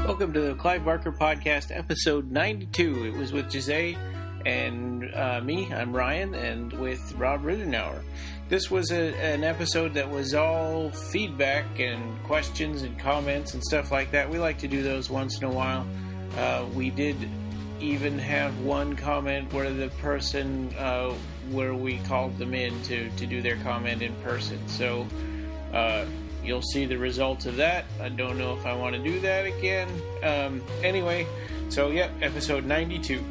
Welcome to the Clive Barker Podcast, episode 92. It was with José and me, I'm Ryan, and with Rob Ridenour. This was an episode that was all feedback and questions and comments and stuff like that. We like to do those once in a while. We did even have one comment where the person, where we called them in to do their comment in person. So, you'll see the results of that. I don't know if I want to do that again. Anyway, so episode 92.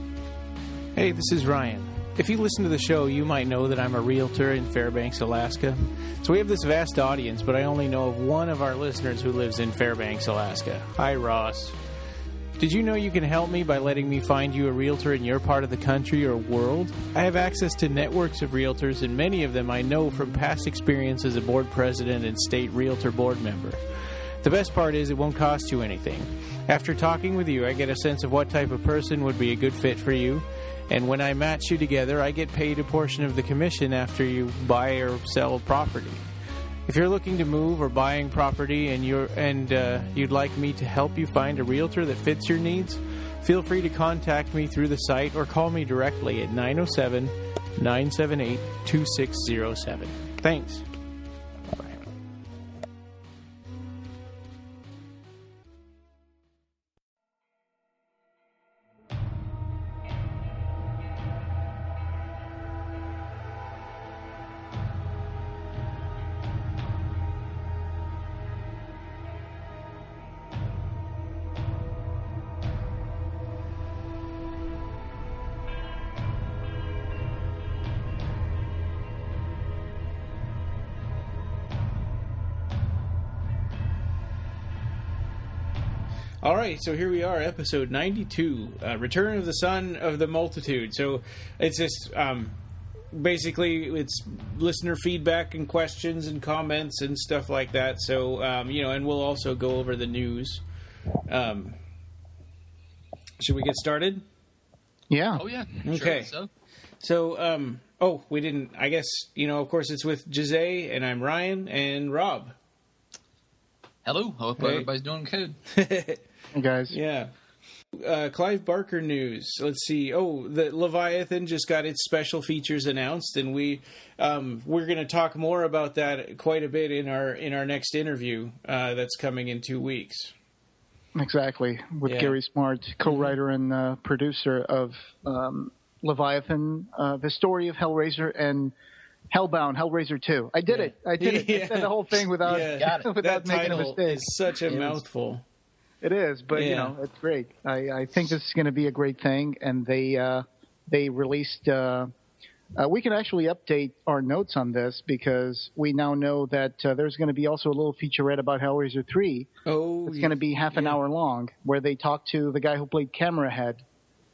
Hey, this is Ryan. If you listen to the show, you might know that I'm a realtor in Fairbanks, Alaska. So we have this vast audience, but I only know of one of our listeners who lives in Fairbanks, Alaska. Hi, Ross. Did you know you can help me by letting me find you a realtor in your part of the country or world? I have access to networks of realtors, and many of them I know from past experience as a board president and state realtor board member. The best part is it won't cost you anything. After talking with you, I get a sense of what type of person would be a good fit for you, and when I match you together, I get paid a portion of the commission after you buy or sell property. If you're looking to move or buying property and you'd like me to help you find a realtor that fits your needs, feel free to contact me through the site or call me directly at 907-978-2607. Thanks. All right, so here we are, episode 92, Return of the Son of the Multitude. So it's just, basically, it's listener feedback and questions and comments and stuff like that. So, and we'll also go over the news. Should we get started? Yeah. Oh, yeah. Okay. Sure, So, we didn't, I guess, of course it's with José, and I'm Ryan, and Rob. Hello. Hope everybody's doing good. Hey, guys. Yeah. Clive Barker news. Let's see. Oh, the Leviathan just got its special features announced, and we're going to talk more about that quite a bit in our next interview that's coming in 2 weeks. Exactly. With Gary Smart, co-writer and producer of Leviathan, the story of Hellraiser and Hellbound, Hellraiser 2. I did it. I said the whole thing without making a mistake. It's such a mouthful. It is, but it's great. I think this is going to be a great thing, and they released. We can actually update our notes on this because we now know that there's going to be also a little featurette about Hellraiser 3. Oh, it's going to be half an hour long, where they talk to the guy who played Camerahead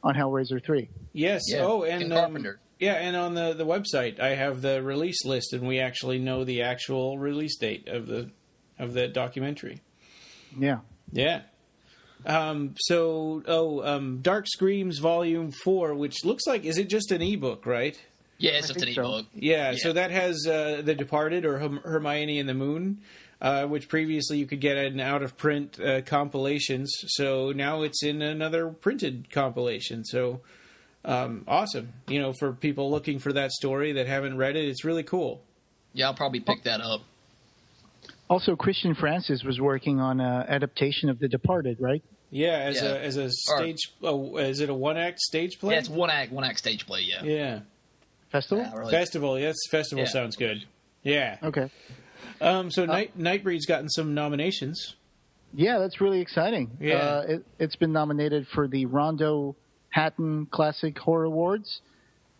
on Hellraiser 3. Yes. Yeah. Oh, and Carpenter. And on the website, I have the release list, and we actually know the actual release date of the documentary. Yeah. Yeah. Dark Screams Volume 4, which looks like, is it just an ebook, right? Yeah, it's just an ebook. Yeah, so that has The Departed or Hermione and the Moon, which previously you could get in out-of-print compilations. So now it's in another printed compilation. So awesome. For people looking for that story that haven't read it, it's really cool. Yeah, I'll probably pick that up. Also, Christian Francis was working on an adaptation of The Departed, right? Yeah, as a stage. Is it a one-act stage play? Yeah, it's one act stage play. Yeah. Yeah. Festival. Really. Festival. Yes, festival sounds good. Yeah. Okay. So Nightbreed's gotten some nominations. Yeah, that's really exciting. Yeah. It's been nominated for the Rondo Hatton Classic Horror Awards,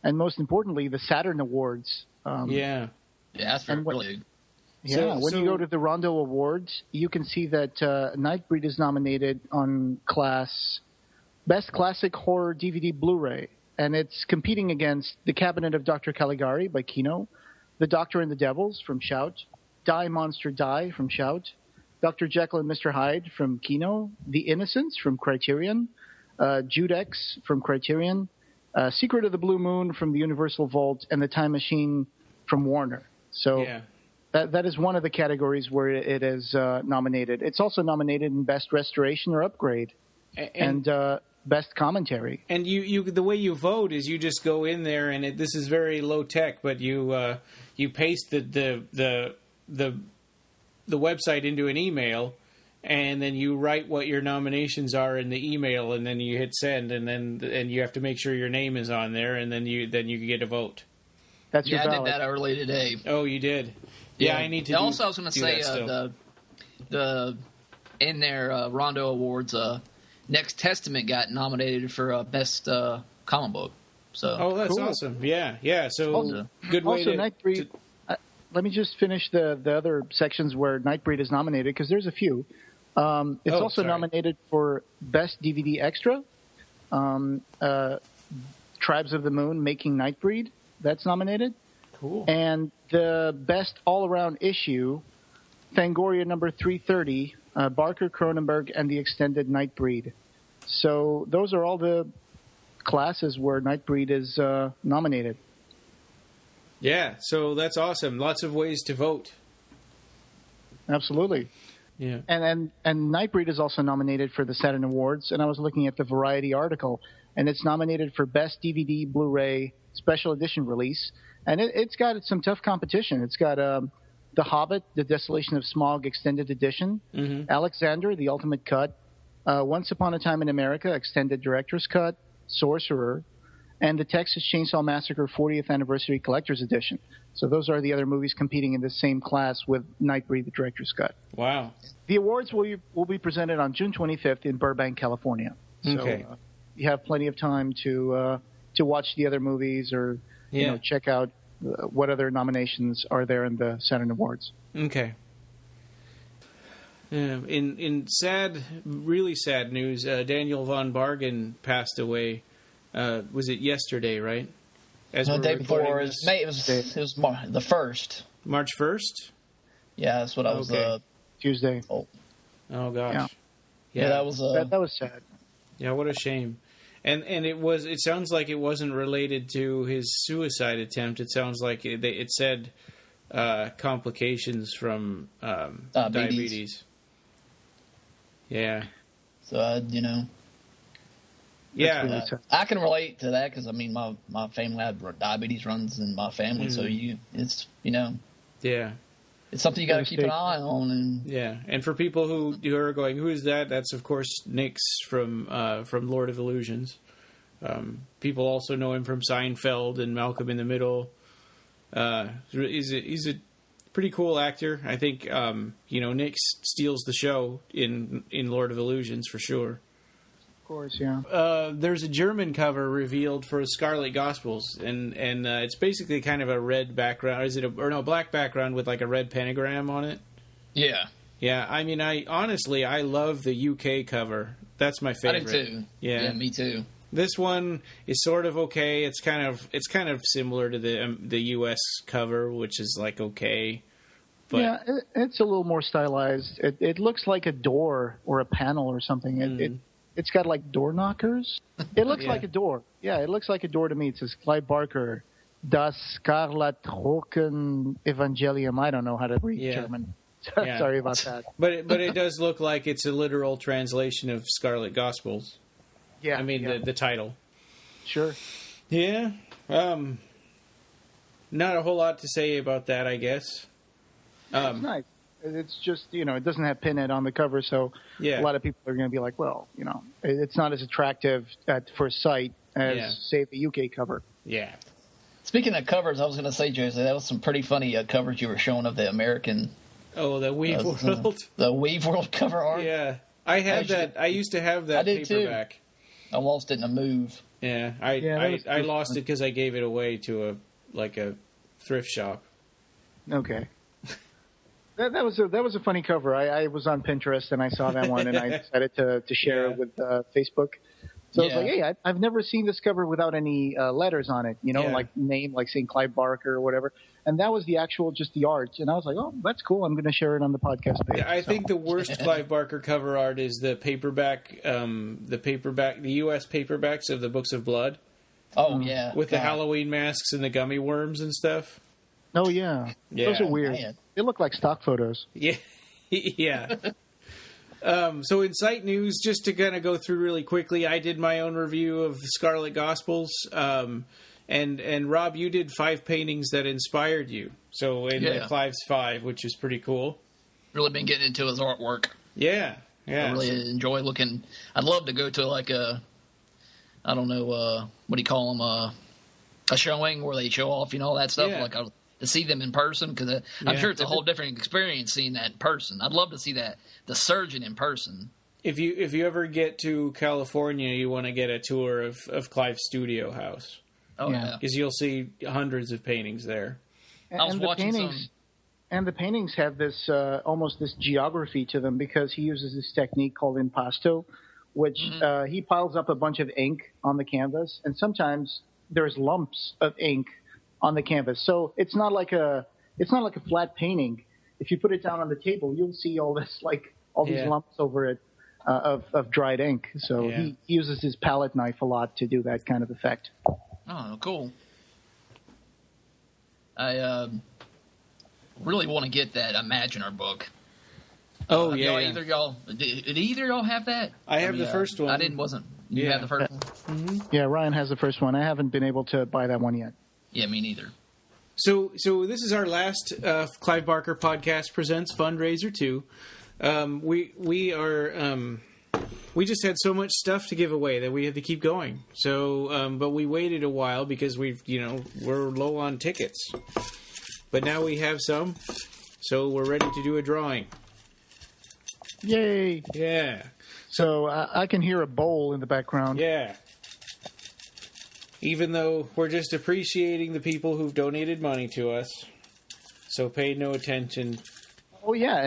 and most importantly, the Saturn Awards. Yeah, that's really. Yeah, when you go to the Rondo Awards, you can see that Nightbreed is nominated on Best Classic Horror DVD Blu-ray, and it's competing against The Cabinet of Dr. Caligari by Kino, The Doctor and the Devils from Shout, Die Monster Die from Shout, Dr. Jekyll and Mr. Hyde from Kino, The Innocents from Criterion, Judex from Criterion, Secret of the Blue Moon from the Universal Vault, and The Time Machine from Warner. So That is one of the categories where it is nominated. It's also nominated in Best Restoration or Upgrade and Best Commentary. And you the way you vote is you just go in there, and this is very low tech, but you paste the website into an email, and then you write what your nominations are in the email, and then you hit send, and you have to make sure your name is on there, and then you get a vote. That's your I ballot. did that early today. Oh, you did? Yeah, I need to. Also, I was going to say the in their Rondo Awards, Next Testament got nominated for Best Comic Book. So that's cool. Awesome. Yeah. So good way also, to. Nightbreed. Let me just finish the other sections where Nightbreed is nominated, because there's a few. It's also nominated for Best DVD Extra, Tribes of the Moon Making Nightbreed. That's nominated. Cool. And the Best All-Around Issue, Fangoria number 330, Barker, Cronenberg, and the Extended Nightbreed. So those are all the classes where Nightbreed is nominated. Yeah, so that's awesome. Lots of ways to vote. Absolutely. Yeah. And Nightbreed is also nominated for the Saturn Awards, and I was looking at the Variety article, and it's nominated for Best DVD Blu-ray Special Edition Release, and it's got some tough competition. It's got The Hobbit, The Desolation of Smaug Extended Edition, Alexander, The Ultimate Cut, Once Upon a Time in America Extended Director's Cut, Sorcerer, and the Texas Chainsaw Massacre 40th Anniversary Collector's Edition. So those are the other movies competing in the same class with Nightbreed, the Director's Cut. Wow. The awards will be presented on June 25th in Burbank, California. So you have plenty of time to watch the other movies or check out what other nominations are there in the Saturn Awards. Okay. In really sad news, Daniel von Bargen passed away. Was it yesterday, right? The day before. It was the 1st. March 1st? Yeah, that's what I was... Tuesday. Oh gosh. Yeah, that was sad. Yeah, what a shame. And it sounds like it wasn't related to his suicide attempt. It sounds like it said complications from diabetes. Yeah. So, Yeah. I can relate to that because, my family had diabetes runs in my family, so it's Yeah. It's something you got to keep an eye on. And for people who are going, who is that? That's, of course, Nix from Lord of Illusions. People also know him from Seinfeld and Malcolm in the Middle. He's a pretty cool actor. I think, Nix steals the show in Lord of Illusions for sure. Of course, yeah. There's a German cover revealed for Scarlet Gospels, and it's basically kind of a red background. Black background with like a red pentagram on it. Yeah. Yeah, I love the UK cover. That's my favorite. I do too. Yeah, me too. This one is sort of okay. It's kind of similar to the US cover, which is like okay. But yeah, it's a little more stylized. It looks like a door or a panel or something. It's got like door knockers. It looks like a door. Yeah, it looks like a door to me. It says Clive Barker, Das Scarlet Evangelium. I don't know how to read German. Sorry about that. But it does look like it's a literal translation of Scarlet Gospels. Yeah. The title. Sure. Yeah. Not a whole lot to say about that, I guess. It's nice. It's just, it doesn't have Pinhead on the cover, so a lot of people are going to be like, well, it's not as attractive at first sight as, say, the UK cover. Yeah. Speaking of covers, I was going to say, Jose, that was some pretty funny covers you were showing of the American... Oh, the Weave World? The Weave World cover art? Yeah. I had that. I used to have that paperback. Too. I lost it in a move. Yeah, I lost it because I gave it away to a thrift shop. Okay. That was a funny cover. I was on Pinterest and I saw that one and I decided to share it with Facebook. So I was like, hey, I've never seen this cover without any letters on it, like name, like saying Clive Barker or whatever. And that was the actual, just the art. And I was like, oh, that's cool. I'm going to share it on the podcast page. Yeah, I think the worst Clive Barker cover art is the paperback, the U.S. paperbacks of the Books of Blood. Oh, yeah. With the Halloween masks and the gummy worms and stuff. Oh, yeah. Those are weird. Man. They look like stock photos. Yeah. Yeah. So in site news, just to kind of go through really quickly, I did my own review of Scarlet Gospels. And Rob, you did 5 paintings that inspired you. So in Clive's 5, which is pretty cool. Really been getting into his artwork. Yeah. Yeah. I really enjoy looking. I'd love to go to like a, I don't know, what do you call them? A showing where they show off, all that stuff. Yeah. Like to see them in person, because I'm sure it's a whole different experience seeing that in person. I'd love to see the surgeon in person. If you ever get to California, you want to get a tour of Clive's studio house. Oh yeah, because you'll see hundreds of paintings there. I was watching some. And the paintings have this almost this geography to them, because he uses this technique called impasto, which he piles up a bunch of ink on the canvas, and sometimes there's lumps of ink on the canvas. So it's not like a flat painting. If you put it down on the table, you'll see all this these lumps over it of dried ink. So he uses his palette knife a lot to do that kind of effect. Oh, cool. I really want to get that Imaginer book. Oh, Either y'all did either y'all have that? I have the first one. I didn't. Wasn't you have the first one? Mm-hmm. Yeah, Ryan has the first one. I haven't been able to buy that one yet. Yeah, me neither. So this is our last Clive Barker Podcast presents Fundraiser 2. We just had so much stuff to give away that we had to keep going. So, but we waited a while because we're low on tickets. But now we have some, so we're ready to do a drawing. Yay! Yeah. So I can hear a bowl in the background. Yeah. Even though we're just appreciating the people who've donated money to us, so pay no attention. Oh yeah,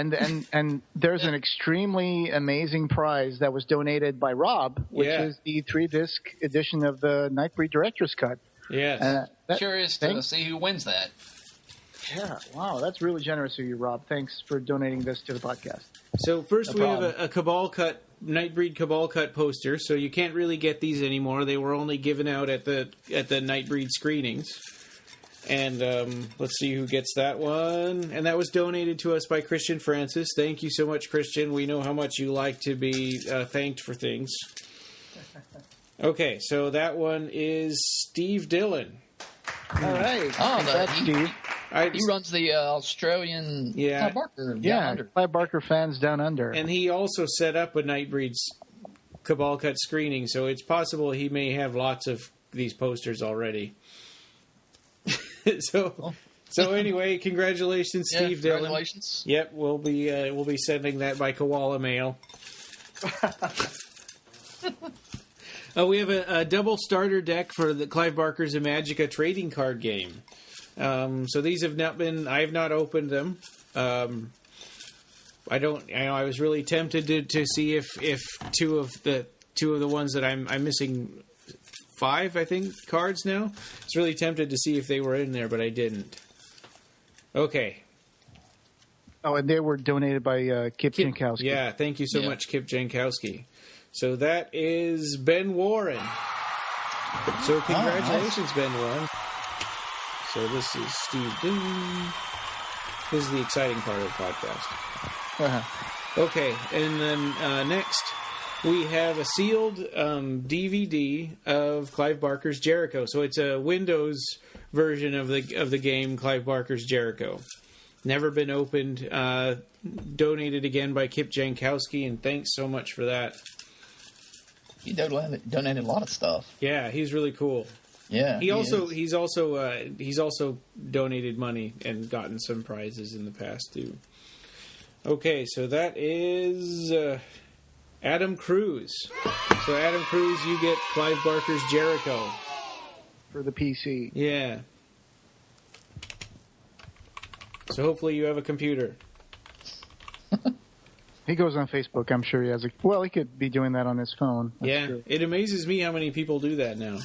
and there's an extremely amazing prize that was donated by Rob, which is the 3-disc edition of the Nightbreed Director's Cut. Yes. Curious to see who wins that. Yeah, wow, that's really generous of you, Rob. Thanks for donating this to the podcast. So first we have a Cabal Cut, Nightbreed Cabal Cut poster, so you can't really get these anymore. They were only given out at the Nightbreed screenings. And let's see who gets that one. And that was donated to us by Christian Francis. Thank you so much, Christian. We know how much you like to be thanked for things. Okay, so that one is Steve Dillon. All right. Oh, that's Steve. He runs the Australian Clive Barker Down Under. Clive Barker Fans Down Under. And he also set up a Nightbreed's Cabal Cut screening, so it's possible he may have lots of these posters already. So anyway, congratulations, Steve Dillon. Congratulations. Yep, we'll be sending that by koala mail. We have a double starter deck for the Clive Barker's Imagica trading card game. So these have not been. I have not opened them. I was really tempted to see if two of the ones that I'm missing 5, I think, cards now. I was really tempted to see if they were in there, but I didn't. Okay. Oh, and they were donated by Kip Jankowski. Yeah, thank you so much, Kip Jankowski. So that is Ben Warren. So congratulations, Ben Warren. So this is Steve Dillon. This is the exciting part of the podcast. Uh-huh. Okay, and then next we have a sealed DVD of Clive Barker's Jericho. So it's a Windows version of the game Clive Barker's Jericho. Never been opened. Donated again by Kip Jankowski, and thanks so much for that. He donated a lot of stuff. Yeah, he's really cool. Yeah, he's also donated money and gotten some prizes in the past too. Okay, so that is Adam Cruz. So Adam Cruz, you get Clive Barker's Jericho for the PC. Yeah. So hopefully you have a computer. He goes on Facebook. I'm sure he has he could be doing that on his phone. That's true. It amazes me how many people do that now.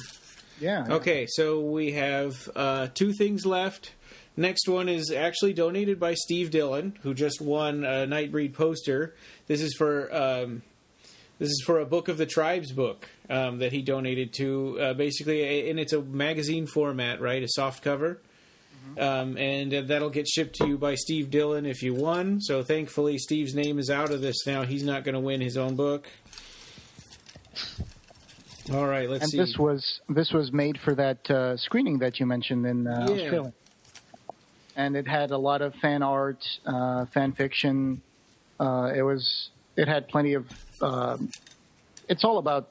Yeah. Okay, so we have 2 things left. Next one is actually donated by Steve Dillon, who just won a Nightbreed poster. This is for a Book of the Tribes book that he donated to, basically, and it's a magazine format, right? A soft cover. and that'll get shipped to you by Steve Dillon if you won. So thankfully, Steve's name is out of this now. He's not going to win his own book. All right, let's see. And this was made for that screening that you mentioned in Australia. And it had a lot of fan art, fan fiction. It had plenty of. It's all about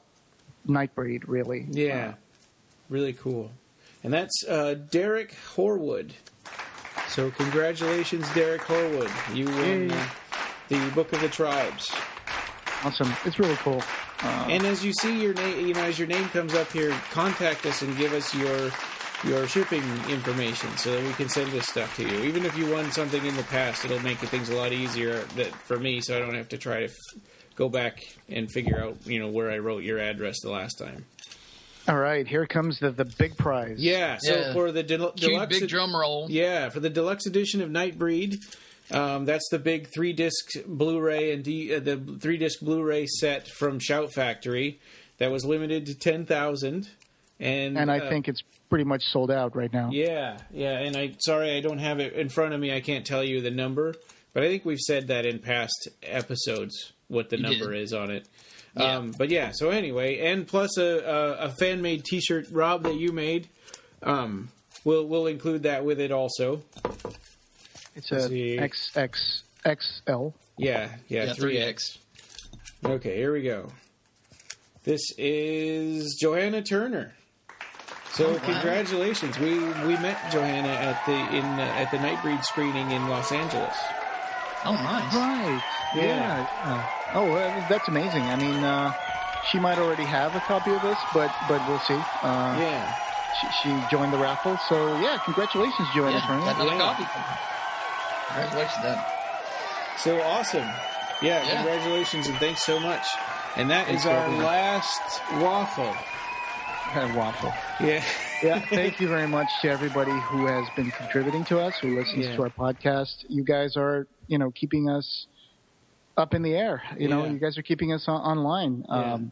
Nightbreed, really. Yeah, really cool. And that's Derek Horwood. So congratulations, Derek Horwood. You won the Book of the Tribes. Awesome. It's really cool. And as you see your name, as your name comes up here, contact us and give us your shipping information so that we can send this stuff to you. Even if you won something in the past, it'll make things a lot easier for me, so I don't have to try to go back and figure out, where I wrote your address the last time. All right, here comes the big prize. Yeah, so for the deluxe... big drum roll. Yeah, for the deluxe edition of Nightbreed, that's the big 3-disc Blu-ray and the 3-disc Blu-ray set from Shout Factory that was limited to 10,000. And I think it's pretty much sold out right now. Yeah, and I don't have it in front of me. I can't tell you the number, but I think we've said that in past episodes, what the number is on it. Yeah. But yeah, so anyway, and plus a fan-made T-shirt, Rob, that you made. We'll include that with it also. It's a XXXL. Yeah, 3X. Okay, here we go. This is Johanna Turner. So congratulations. We met Johanna at the Nightbreed screening in Los Angeles. Oh, nice. Right. Yeah. That's amazing. I mean, she might already have a copy of this, but we'll see. She joined the raffle, so yeah, congratulations, Joanna Turner. Got another copy. Congratulations, Dan. So awesome. Yeah, congratulations and thanks so much. And that is our last waffle. Waffle. Yeah. Yeah. Thank you very much to everybody who has been contributing to us, who listens to our podcast. You guys are, keeping us up in the air. You guys are keeping us online.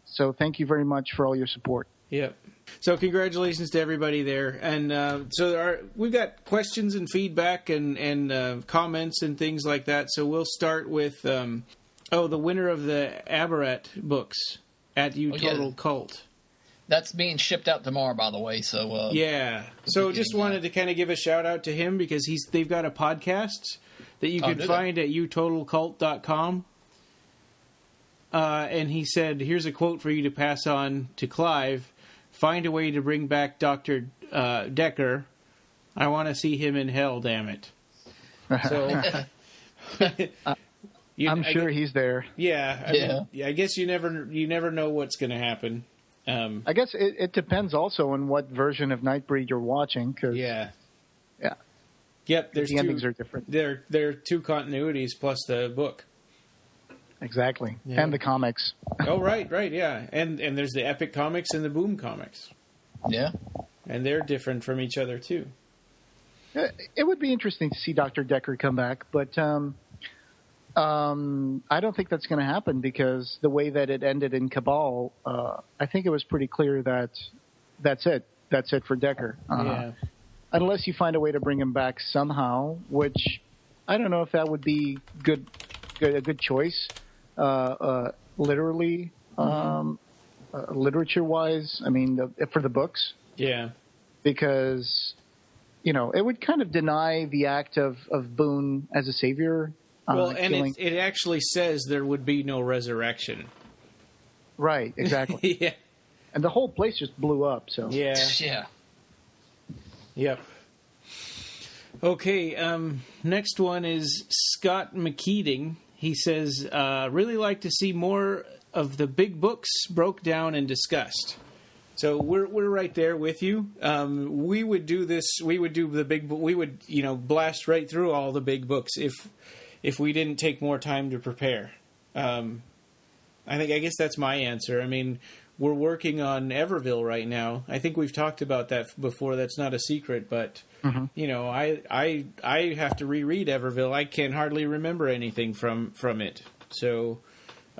So thank you very much for all your support. Yep. So congratulations to everybody there. And we've got questions and feedback and comments and things like that. So we'll start with the winner of the Aberrat books at Total Cult. That's being shipped out tomorrow, by the way. So So just wanted to kind of give a shout out to him because they've got a podcast that you can find at utotalcult.com. And he said, "Here's a quote for you to pass on to Clive. Find a way to bring back Dr. Decker. I want to see him in hell, damn it." So I'm sure he's there. Yeah. I guess you never know what's going to happen. I guess it depends also on what version of Nightbreed you're watching. Cause, Yep. The endings are different. There are two continuities plus the book. Exactly. Yeah. And the comics. Oh, right, yeah. And there's the Epic comics and the Boom comics. Yeah. And they're different from each other, too. It would be interesting to see Dr. Decker come back, but I don't think that's going to happen because the way that it ended in Cabal, I think it was pretty clear that that's it. That's it for Decker. Unless you find a way to bring him back somehow, which I don't know if that would be a good choice. Literally, literature-wise, I mean, for the books. Yeah. Because, it would kind of deny the act of Boone as a savior. Well, and it actually says there would be no resurrection. Right, exactly. Yeah. And the whole place just blew up, so. Yeah. Yep. Okay, next one is Scott McKeating. He says, really like to see more of the big books broke down and discussed. So we're right there with you. We would do this. We would do the big. We would blast right through all the big books if we didn't take more time to prepare. I guess that's my answer. I mean, we're working on Everville right now. I think we've talked about that before. That's not a secret, but I have to reread Everville. I can hardly remember anything from it. So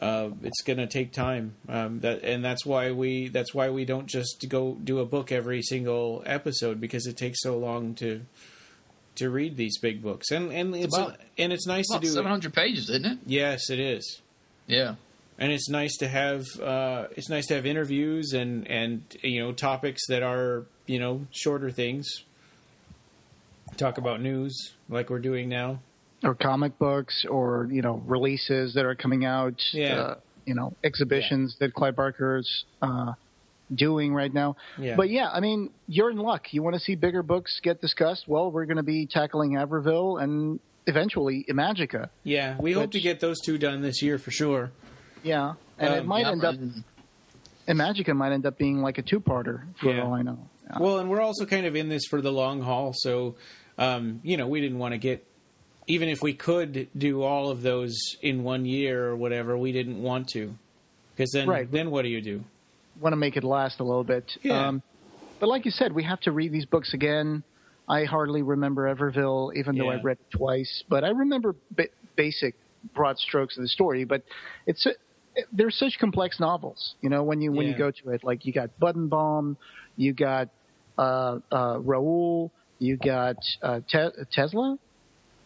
it's going to take time. That's why we don't just go do a book every single episode because it takes so long to to read these big books, and it's nice to do 700 pages, isn't it? Yes, it is. Yeah, and it's nice to have interviews and topics that are shorter things. Talk about news like we're doing now, or comic books, or releases that are coming out. Exhibitions that Clive Barker's doing right now. Yeah. But yeah, I mean, you're in luck. You want to see bigger books get discussed? Well, we're going to be tackling Aberville and eventually Imagica. Yeah, we hope to get those two done this year for sure. Yeah, and it might end up. Imagica might end up being like a two-parter for all I know. Yeah. Well, and we're also kind of in this for the long haul, so we didn't want to get. Even if we could do all of those in 1 year or whatever, we didn't want to. Because then what do you do? Want to make it last a little bit. Yeah. But like you said, we have to read these books again. I hardly remember Aberville, even though I read it twice. But I remember basic broad strokes of the story. But they're such complex novels. When you go to it, like you got Buddenbaum, you got Raoul, you got Tesla.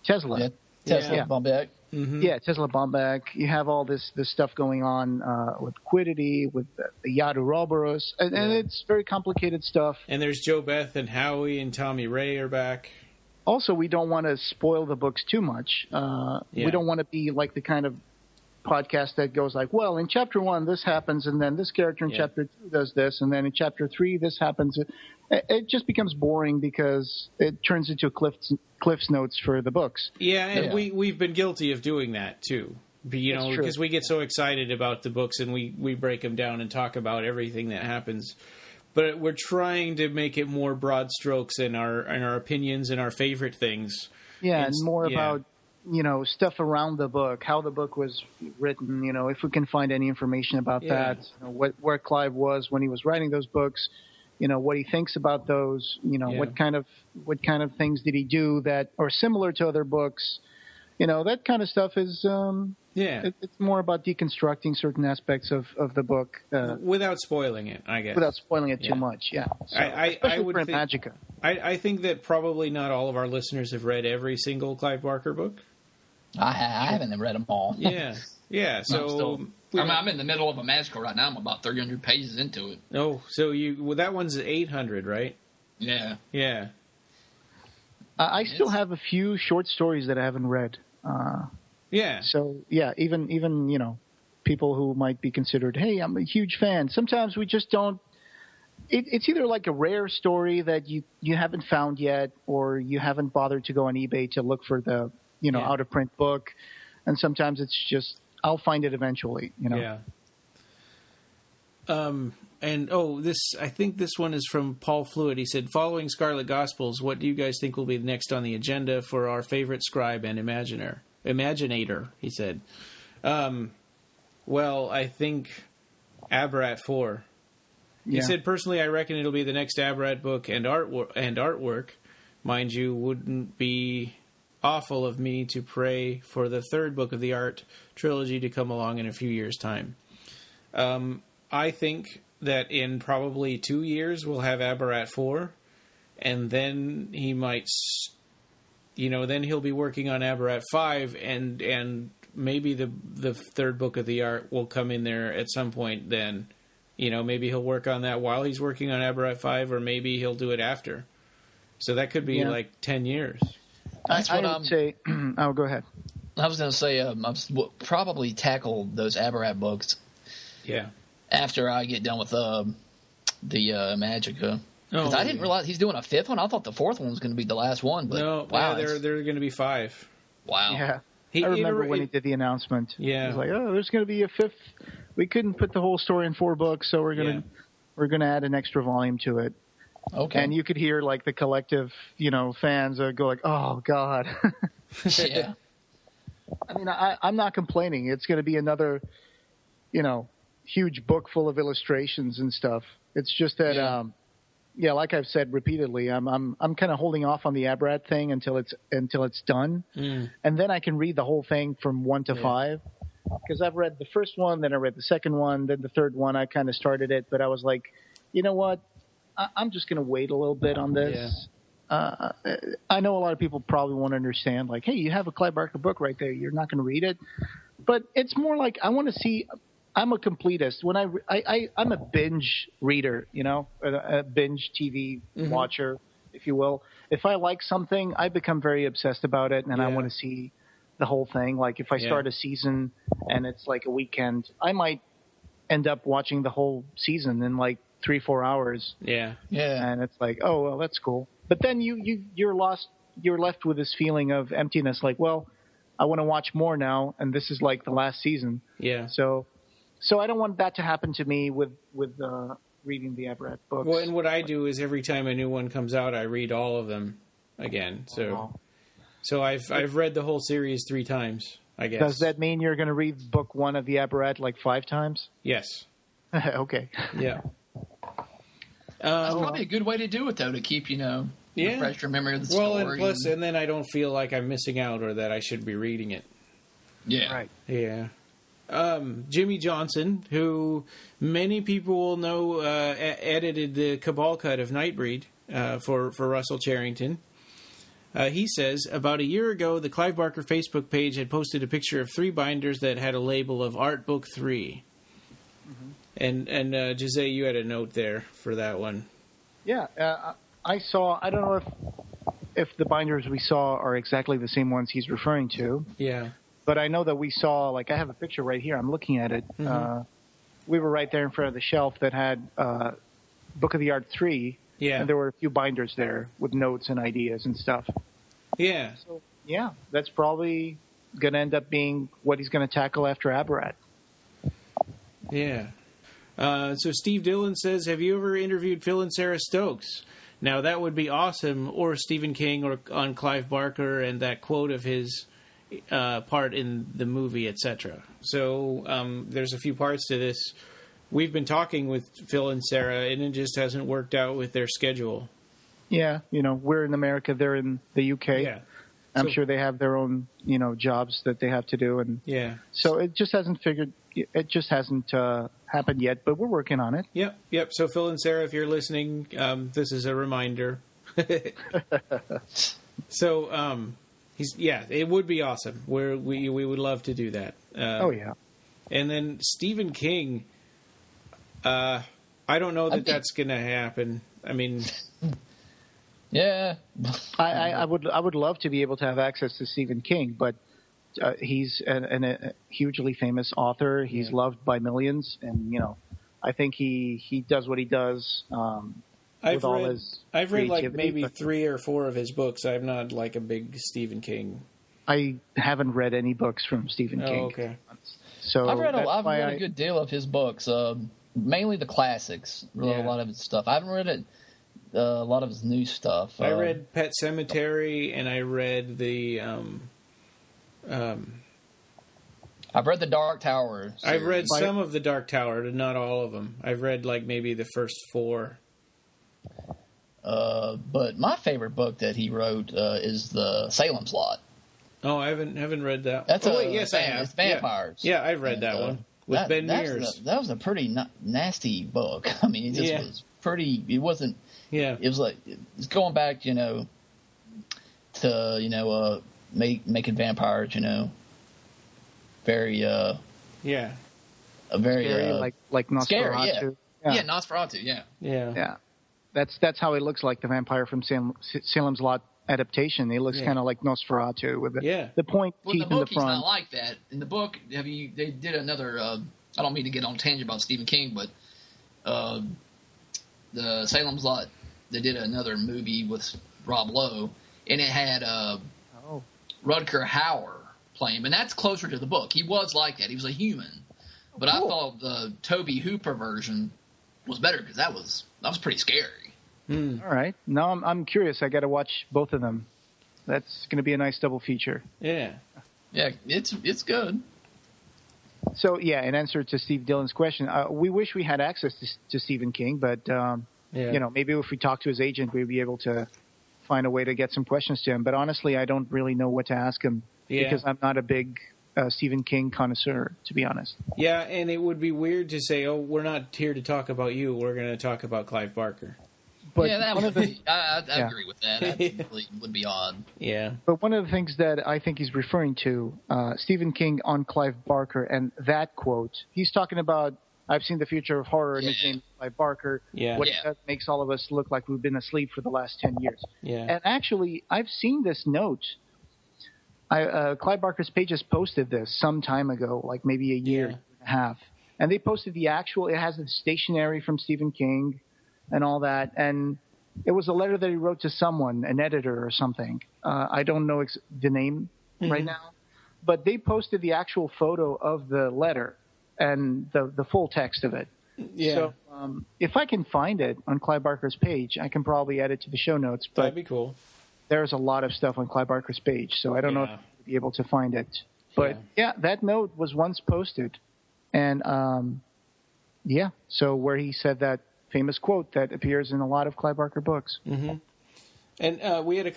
Yeah, Tesla Bombeck. Mm-hmm. Yeah, Tesla Bombeck. You have all this stuff going on with Quiddity, with the Yadu Roboros, and it's very complicated stuff. And there's Joe Beth and Howie and Tommy Ray are back. Also, we don't want to spoil the books too much. We don't want to be like the kind of podcast that goes like, well, in chapter 1 this happens, and then this character in chapter 2 does this, and then in chapter 3 this happens. It just becomes boring because it turns into Cliff's notes for the books. Yeah, and we've been guilty of doing that too. Because we get so excited about the books and we break them down and talk about everything that happens. But we're trying to make it more broad strokes in our opinions and our favorite things. Yeah, and more about stuff around the book, how the book was written. If we can find any information about that, where Clive was when he was writing those books. What he thinks about those, what kind of things did he do that are similar to other books, that kind of stuff is, it's more about deconstructing certain aspects of the book. Without spoiling it, I guess. Without spoiling it too much, yeah. So, I would think, Imagica. I think that probably not all of our listeners have read every single Clive Barker book. I haven't read them all. Yeah, so... I'm in the middle of a magical right now. I'm about 300 pages into it. Oh, so that one's 800, right? Yeah. Yeah. I still have a few short stories that I haven't read. Yeah. So, yeah, even people who might be considered, hey, I'm a huge fan. Sometimes we just don't. It's either like a rare story that you haven't found yet, or you haven't bothered to go on eBay to look for the out of print book, and sometimes it's just. I'll find it eventually, Yeah. And I think this one is from Paul Fluid. He said, following Scarlet Gospels, what do you guys think will be next on the agenda for our favorite scribe and imaginator? He said, well, I think Aberrat 4. He said, personally, I reckon it'll be the next Aberrat book and artwork. Mind you, wouldn't be awful of me to pray for the third book of the art trilogy to come along in a few years' time. I think that in probably 2 years we'll have Aberrat 4, and then he might, then he'll be working on Aberrat 5, and maybe the third book of the art will come in there at some point then. Maybe he'll work on that while he's working on Aberrat 5, or maybe he'll do it after. So that could be like 10 years. I would say. Oh, go ahead. I was going to say I probably tackle those Aberrat books. Yeah. After I get done with the Magica, because I didn't realize he's doing a fifth one. I thought the fourth one was going to be the last one. But no, wow, there are going to be 5. Wow. Yeah. I remember when he did the announcement. Yeah. He was like, "Oh, there's going to be a fifth. We couldn't put the whole story in 4 books, so we're going to add an extra volume to it." Okay. And you could hear like the collective, fans go like, "Oh God." Yeah. I mean, I'm not complaining. It's going to be another, huge book full of illustrations and stuff. It's just that, like I've said repeatedly, I'm kind of holding off on the Aberrat thing until it's done, and then I can read the whole thing from 1 to 5. Because I've read the first one, then I read the second one, then the third one. I kind of started it, but I was like, you know what? I'm just going to wait a little bit on this. I know a lot of people probably won't understand, like, hey, you have a Clive Barker book right there. You're not going to read it. But it's more like I want to see – I'm a completist. When I'm a binge reader, a binge TV watcher, if you will. If I like something, I become very obsessed about it, and I want to see the whole thing. Like if I start a season and it's like a weekend, I might end up watching the whole season in like 3-4 hours. Yeah. And it's like, oh, well, that's cool. But then you're lost. You're left with this feeling of emptiness. Like, well, I want to watch more now, and this is like the last season. Yeah. So I don't want that to happen to me with reading the Everett books. Well, and what I do is every time a new one comes out, I read all of them again. So I've read the whole series 3 times, I guess. Does that mean you're going to read book 1 of the Everett like 5 times? Yes. Okay. Yeah. That's probably a good way to do it, though, to keep, refresh your memory of the story. Well, and plus, and then I don't feel like I'm missing out or that I should be reading it. Yeah. Right. Yeah. Jimmy Johnson, who many people will know edited the Cabal cut of Nightbreed for Russell Charrington. He says, about a year ago, the Clive Barker Facebook page had posted a picture of 3 binders that had a label of Art Book 3. Mm-hmm. And Jose, you had a note there for that one. Yeah, I saw. I don't know if the binders we saw are exactly the same ones he's referring to. Yeah. But I know that we saw, like, I have a picture right here. I'm looking at it. Mm-hmm. We were right there in front of the shelf that had Book of the Art 3. Yeah. And there were a few binders there with notes and ideas and stuff. Yeah. So, yeah, that's probably going to end up being what he's going to tackle after Aberrat. Yeah. So Steve Dillon says, have you ever interviewed Phil and Sarah Stokes? Now, that would be awesome. Or Stephen King or on Clive Barker and that quote of his part in the movie, etc. So there's a few parts to this. We've been talking with Phil and Sarah, and it just hasn't worked out with their schedule. Yeah, we're in America, they're in the UK. Yeah. I'm sure they have their own, jobs that they have to do, and so it just hasn't happened yet. But we're working on it. Yep. So Phil and Sarah, if you're listening, this is a reminder. So it would be awesome. We would love to do that. And then Stephen King. I don't know that's going to happen. I mean. Yeah, I would love to be able to have access to Stephen King, but he's a hugely famous author. He's loved by millions, and I think he does what he does. I've read like maybe 3 or 4 of his books. I'm not like a big Stephen King. I haven't read any books from Stephen King. Okay. So I've read a good deal of his books, mainly the classics. A lot of his stuff. I haven't read it. A lot of his new stuff. I read Pet Sematary, and I read the. I've read the Dark Tower series. I've read some of the Dark Tower, but not all of them. I've read like maybe the first 4. But my favorite book that he wrote is the Salem's Lot. Oh, I haven't read that. That's yes, I have. It's vampires. Yeah, I've read that one with Ben Mears. That was a pretty nasty book. I mean, it just was pretty. It wasn't. Yeah, it was like it's going back, to making vampires, very a very scary, like Nosferatu. Scary, yeah, Nosferatu, yeah. That's how he looks like the vampire from Salem's Lot adaptation. He looks kind of like Nosferatu with the point teeth in the front. He's not like that. In the book, they did another. I don't mean to get on a tangent about Stephen King, but the Salem's Lot. They did another movie with Rob Lowe, and it had Rutger Hauer playing him, and that's closer to the book. He was like that. He was a human. But I thought the Tobe Hooper version was better because that was pretty scary. All right. Now I'm curious. I got to watch both of them. That's going to be a nice double feature. Yeah. Yeah, it's good. So, in answer to Steve Dillon's question, we wish we had access to Stephen King, but... maybe if we talk to his agent, we'd be able to find a way to get some questions to him. But honestly, I don't really know what to ask him because I'm not a big Stephen King connoisseur, to be honest. Yeah, and it would be weird to say, we're not here to talk about you. We're going to talk about Clive Barker. But yeah, that I agree with that. That would be odd. Yeah. But one of the things that I think he's referring to, Stephen King on Clive Barker, and that quote, he's talking about, I've seen the future of horror, and his name is Clive Barker. Yeah. What it does makes all of us look like we've been asleep for the last 10 years. Yeah. And actually, I've seen this note. Clive Barker's pages posted this some time ago, like maybe a year and a half. And they posted the actual, it has the stationery from Stephen King and all that. And it was a letter that he wrote to someone, an editor or something. I don't know the name right now. But they posted the actual photo of the letter and the full text of it. Yeah. So if I can find it on Clive Barker's page, I can probably add it to the show notes. But that'd be cool. There's a lot of stuff on Clive Barker's page, so I don't know if you'll be able to find it. But that note was once posted. And so where he said that famous quote that appears in a lot of Clive Barker books. Mm-hmm. And we had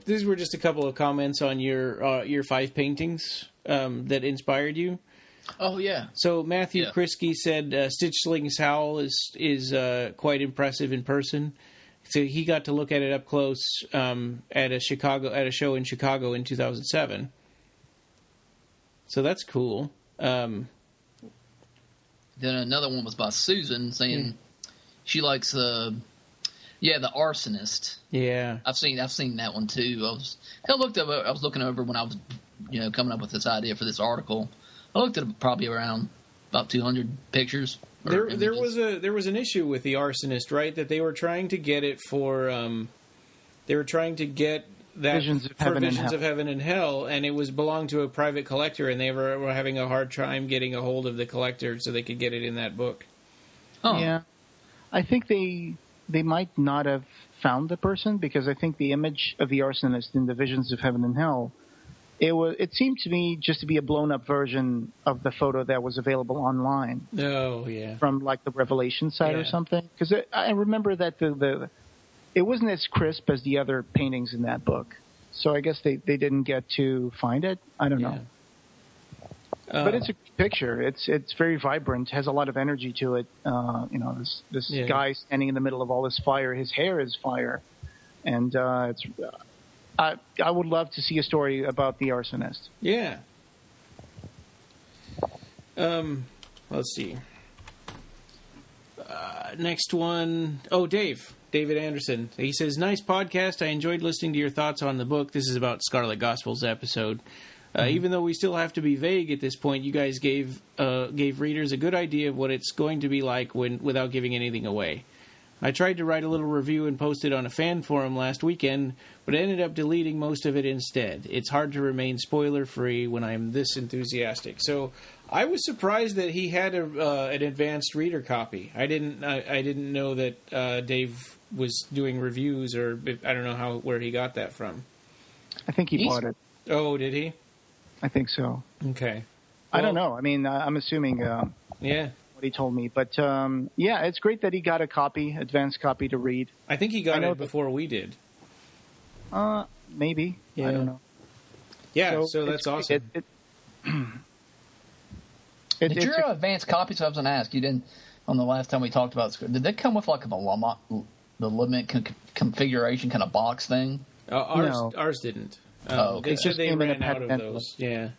these were just a couple of comments on your 5 paintings that inspired you. Oh, yeah. So Matthew Krisky said Stitchling's Howl is quite impressive in person. So he got to look at it up close at a show in Chicago in 2007. So that's cool. Then another one was by Susan saying she likes the Arsonist. Yeah, I've seen that one too. I was looking over when I was coming up with this idea for this article. I looked at probably around about 200 pictures. There was an issue with the Arsonist, right? That they were trying to get it for that Visions of Heaven and Hell, and it belonged to a private collector, and they were having a hard time getting a hold of the collector so they could get it in that book. Oh. Yeah. I think they might not have found the person, because I think the image of the Arsonist in the Visions of Heaven and Hell, it seemed to me just to be a blown-up version of the photo that was available online. Oh, yeah. From, like, the Revelation site or something. Because I remember that it wasn't as crisp as the other paintings in that book. So I guess they didn't get to find it. I don't know. But it's a picture. It's very vibrant, has a lot of energy to it. This guy standing in the middle of all this fire, his hair is fire. And I would love to see a story about the Arsonist. Yeah. Let's see. Next one. Oh, David Anderson. He says, "Nice podcast. I enjoyed listening to your thoughts on the book." This is about Scarlet Gospels episode. Even though we still have to be vague at this point, you guys gave readers a good idea of what it's going to be like without giving anything away. I tried to write a little review and post it on a fan forum last weekend, but ended up deleting most of it instead. It's hard to remain spoiler-free when I'm this enthusiastic. So I was surprised that he had an advanced reader copy. I didn't know that Dave was doing reviews, or I don't know where he got that from. I think he bought it. Oh, did he? I think so. Okay. I don't know. I mean, I'm assuming. What he told me, but it's great that he got a copy, advanced copy to read. I think he got it before we did. Maybe. I don't know. Yeah, so that's awesome. Did your advanced copy? So I was going to ask you. Didn't on the last time we talked about it, did that come with like the limit configuration kind of box thing? Ours didn't. Okay. They said they ran out of those. Yeah.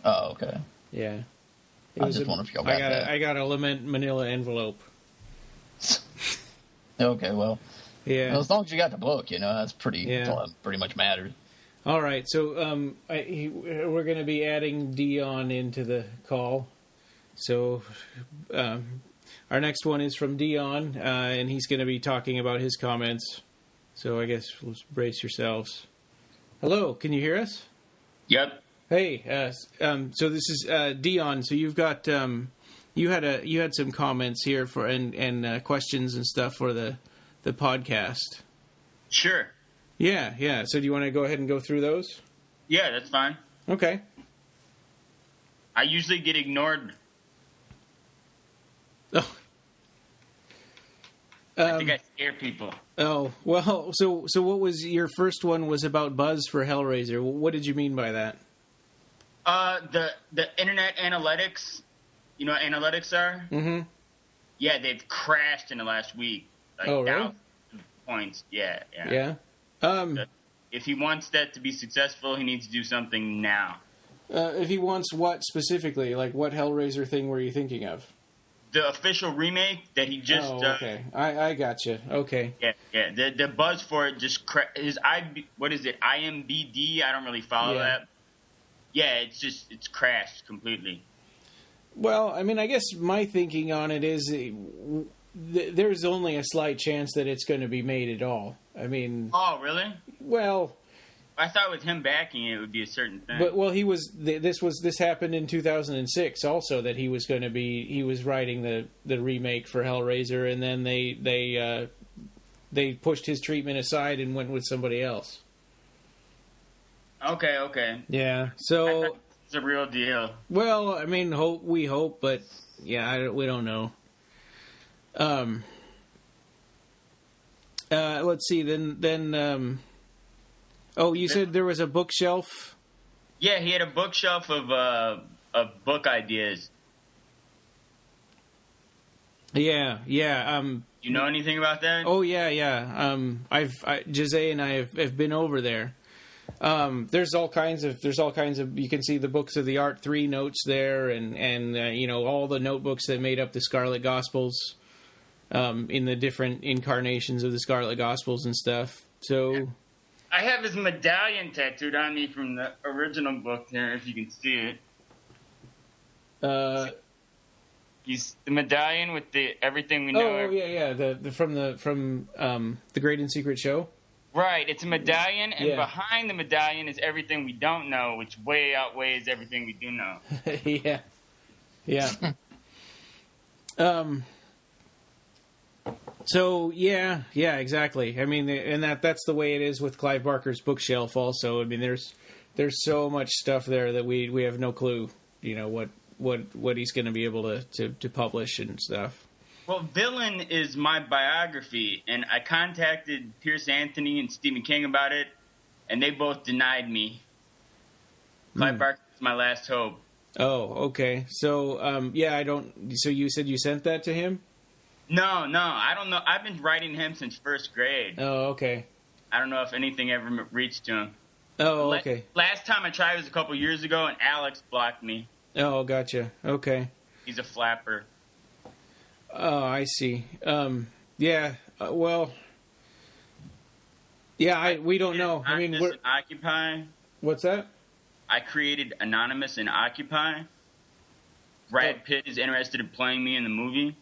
Oh, okay. Yeah. I was just wondering if y'all got that. I got a manila envelope. Okay, well. Yeah. Well, as long as you got the book, that's pretty much matters. All right, so we're going to be adding Dion into the call. So our next one is from Dion, and he's going to be talking about his comments. So I guess let's brace yourselves. Hello, can you hear us? Yep. Hey, so this is Dion. So you've got you had some comments here for and questions and stuff for the podcast. Sure. Yeah. So do you want to go ahead and go through those? Yeah, that's fine. Okay. I usually get ignored. Oh. I think I scare people. Oh, well, so what was your first one was about Buzz for Hellraiser. What did you mean by that? The internet analytics, you know what analytics are? Mm-hmm. Yeah, they've crashed in the last week. Like, oh, really? points. Yeah. Yeah. If he wants that to be successful, he needs to do something now. If he wants what specifically? Like, what Hellraiser thing were you thinking of? The official remake that he just... okay. I gotcha. Okay. Yeah. The buzz for it just... what is it? IMBD? I don't really follow that. Yeah, it's crashed completely. Well, I mean, I guess my thinking on it is there's only a slight chance that it's going to be made at all. I mean... Oh, really? Well... I thought with him backing it would be a certain thing. But he was this happened in 2006 also, that he was writing the remake for Hellraiser, and then they pushed his treatment aside and went with somebody else. Okay. Yeah. So it's a real deal. Well, I mean, we hope, but yeah, we don't know. Let's see. Then. Oh, you said there was a bookshelf? Yeah, he had a bookshelf of book ideas. Yeah. You know anything about that? Oh, yeah. José and I have been over there. There's all kinds of. You can see the Books of the Art 3 notes there, and all the notebooks that made up the Scarlet Gospels, in the different incarnations of the Scarlet Gospels and stuff. So. I have his medallion tattooed on me from the original book there, if you can see it. He's the medallion with the everything we know. Oh, yeah. The from the Great and Secret Show. Right, it's a medallion, and behind the medallion is everything we don't know, which way outweighs everything we do know. Yeah. So yeah, exactly. I mean, and that's the way it is with Clive Barker's bookshelf. Also, I mean, there's so much stuff there that we have no clue, what he's going to be able to publish and stuff. Well, Villain is my biography, and I contacted Pierce Anthony and Stephen King about it, and they both denied me. Clive Barker is my last hope. Oh, okay. So I don't. So you said you sent that to him? No, I don't know. I've been writing him since first grade. Oh, okay. I don't know if anything ever reached to him. Oh, okay. Last time I tried was a couple years ago, and Alex blocked me. Oh, gotcha. Okay. He's a flapper. Oh, I see. Yeah. Well. Yeah, we don't know. I mean, Occupy. What's that? I created Anonymous and Occupy. Brad Pitt is interested in playing me in the movie.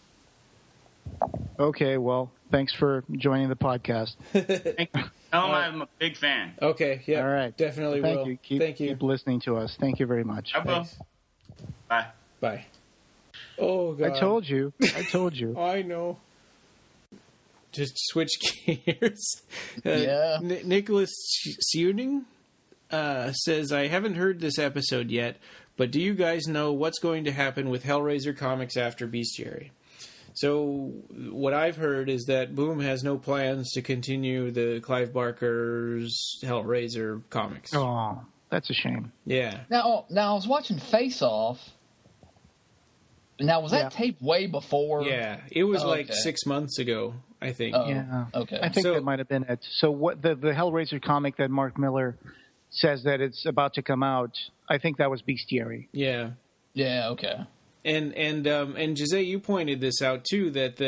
Okay, well, thanks for joining the podcast. Thank you. Tell him I'm a big fan. Okay, yeah. All right. Definitely well, will. Thank you. Keep listening to us. Thank you very much. I will. Bye. Bye. Oh, God. I told you. I know. Just switch gears. Yeah. Nicholas Seuning says, I haven't heard this episode yet, but do you guys know what's going to happen with Hellraiser comics after Bestiary? So what I've heard is that Boom has no plans to continue the Clive Barker's Hellraiser comics. Oh, that's a shame. Yeah. Now I was watching Face Off. Now, was that taped way before? Yeah, it was 6 months ago, I think. Yeah. Okay. I think that might have been it. So what the Hellraiser comic that Mark Millar says that it's about to come out, I think that was Bestiary. Yeah. Yeah, okay. And José, you pointed this out too, that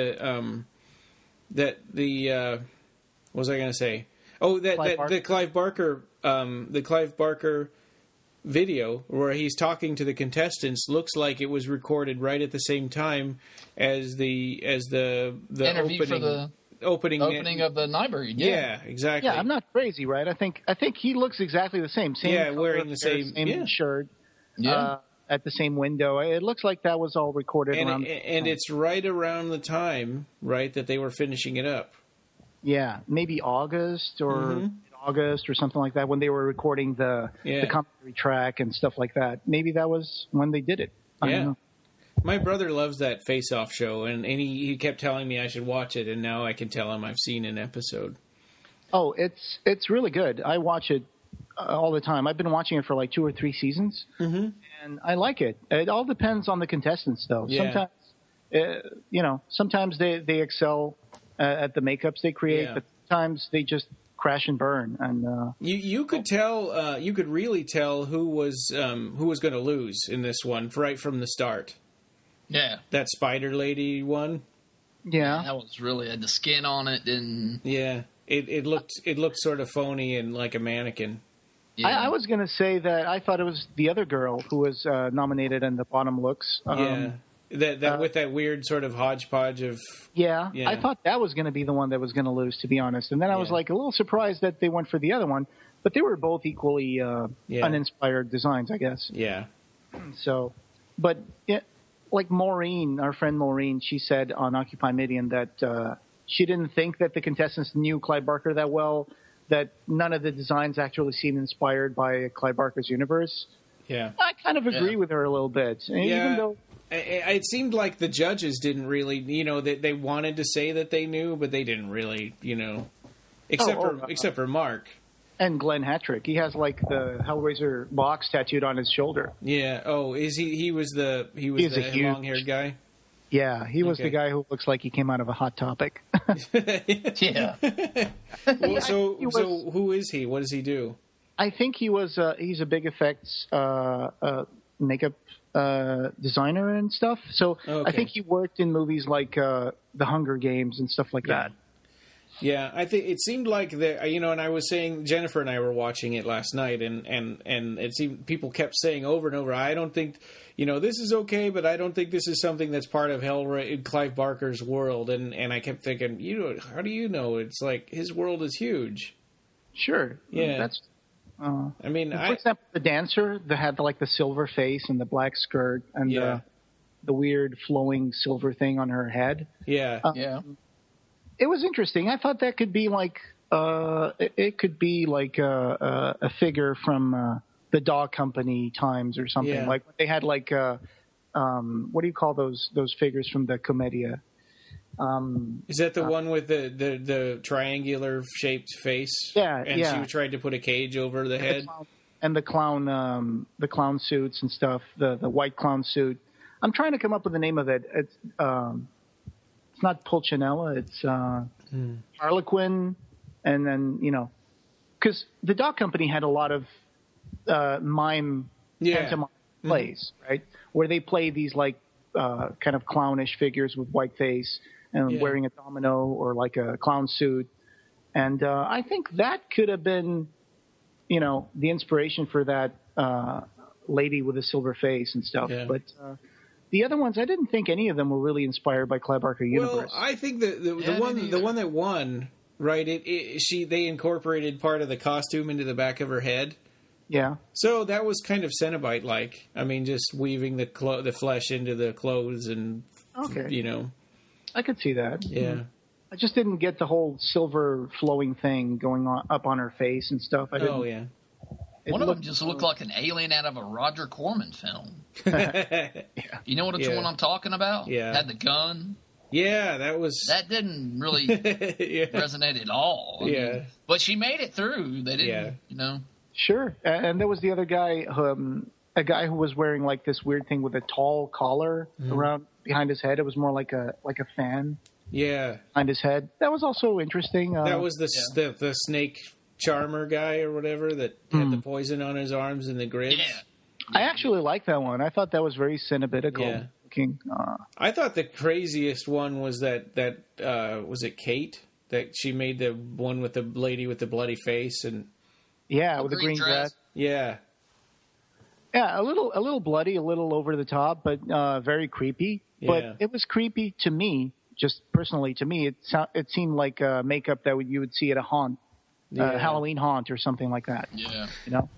what was I going to say? Oh, the Clive Barker video where he's talking to the contestants looks like it was recorded right at the same time as the interview for the opening of the Nightbreed. Yeah, exactly. Yeah, I'm not crazy, right? I think he looks exactly the same. Wearing the same shirt. Yeah. At the same window. It looks like that was all recorded and it's right around the time, right, that they were finishing it up. Yeah, maybe August or August or something like that, when they were recording the commentary track and stuff like that. Maybe that was when they did it. I don't know. My brother loves that Face Off show, and he kept telling me I should watch it, and now I can tell him I've seen an episode. Oh, it's really good. I watch it all the time. I've been watching it for like 2 or 3 seasons, and I like it. It all depends on the contestants, though. Yeah. Sometimes they excel at the makeups they create, but times they just crash and burn. And you could tell, you could really tell who was going to lose in this one right from the start. Yeah, that spider lady one. Yeah, that was really had the skin on it, and it looked sort of phony and like a mannequin. Yeah. I was going to say that I thought it was the other girl who was nominated in the bottom looks. That with that weird sort of hodgepodge of... Yeah, I thought that was going to be the one that was going to lose, to be honest. And then I was like a little surprised that they went for the other one. But they were both equally uninspired designs, I guess. Yeah. So, but like Maureen, our friend Maureen, she said on Occupy Midian that she didn't think that the contestants knew Clive Barker that well, that none of the designs actually seemed inspired by Clive Barker's universe. Yeah. I kind of agree with her a little bit. And even though it seemed like the judges didn't really, they wanted to say that they knew, but they didn't really, except for Mark. And Glenn Hattrick. He has like the Hellraiser box tattooed on his shoulder. Yeah. Oh, is he? He was the long-haired guy? Yeah, he was the guy who looks like he came out of a Hot Topic. Yeah. Well, so who is he? What does he do? I think he's a big effects makeup designer and stuff. So I think he worked in movies like The Hunger Games and stuff like that. Yeah, I think it seemed like and I was saying, Jennifer and I were watching it last night, and it seemed people kept saying over and over, I don't think, this is okay, but I don't think this is something that's part of Clive Barker's world. And I kept thinking, how do you know? It's like his world is huge. Sure. Yeah. That's. For example, the dancer that had like the silver face and the black skirt and the weird flowing silver thing on her head. Yeah. It was interesting. I thought that could be like it could be like a figure from the Dog Company times or something. Yeah. Like they had like what do you call those figures from the Commedia? Is that the one with the triangular shaped face? Yeah, and she tried to put a cage over the head. And the clown suits and stuff. The white clown suit. I'm trying to come up with the name of it. It's not Pulcinella. It's Harlequin, and then because the Dog Company had a lot of mime pantomime plays, right? Where they play these like kind of clownish figures with white face and wearing a domino or like a clown suit. And I think that could have been, the inspiration for that lady with a silver face and stuff. Yeah. But the other ones, I didn't think any of them were really inspired by Clive Barker universe. Well, I think the one that won, right? They incorporated part of the costume into the back of her head. Yeah. So that was kind of Cenobite-like. I mean, just weaving the flesh into the clothes and, I could see that. Yeah. I just didn't get the whole silver flowing thing going on up on her face and stuff. One of them just looked like an alien out of a Roger Corman film. You know which one I'm talking about? Yeah. Had the gun. Yeah, that didn't really resonate at all. I mean, but she made it through. They didn't, Sure. And there was the other guy, a guy who was wearing like this weird thing with a tall collar around behind his head. It was more like a fan. Yeah. Behind his head. That was also interesting. That was the snake charmer guy or whatever that had the poison on his arms and the grids. Yeah. I actually like that one. I thought that was very Cenobitical looking. I thought the craziest one was that was it Kate? That she made the one with the lady with the bloody face and with the green dress. Yeah. Yeah, a little bloody, a little over the top, but very creepy. Yeah. But it was creepy to me, just personally to me. It seemed like makeup that you would see at a haunt. Halloween haunt or something like that. Yeah.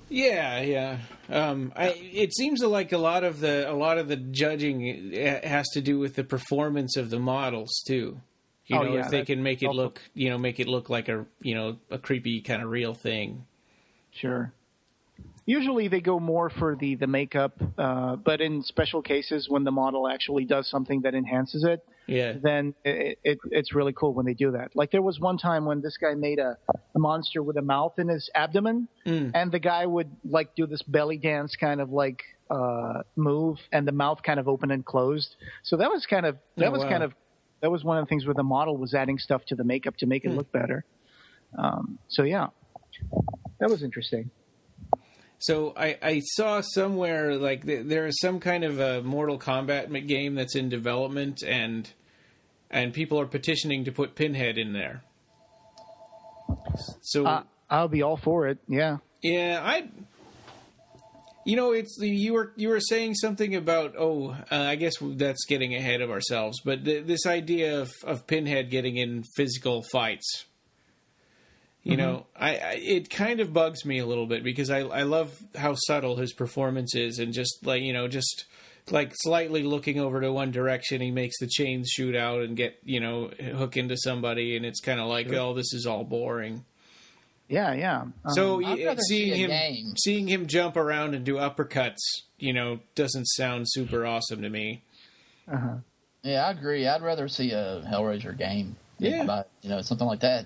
Yeah. It seems like a lot of the judging has to do with the performance of the models too. If they can make it look like a creepy kind of real thing. Sure. Usually they go more for the makeup, but in special cases when the model actually does something that enhances it, then it's really cool when they do that. Like there was one time when this guy made a monster with a mouth in his abdomen, and the guy would like do this belly dance kind of like move, and the mouth kind of opened and closed. So that was one of the things where the model was adding stuff to the makeup to make it look better. So yeah, that was interesting. So I saw somewhere like there is some kind of a Mortal Kombat game that's in development, and people are petitioning to put Pinhead in there. So I'll be all for it. Yeah. Yeah, it's you were saying something about I guess that's getting ahead of ourselves, but this idea of Pinhead getting in physical fights. You know, it kind of bugs me a little bit because I love how subtle his performance is, and just like slightly looking over to one direction, he makes the chains shoot out and get, hook into somebody, and it's kind of like, this is all boring. Yeah. So seeing him jump around and do uppercuts, doesn't sound super awesome to me. Yeah, I agree. I'd rather see a Hellraiser game. Yeah. Something like that.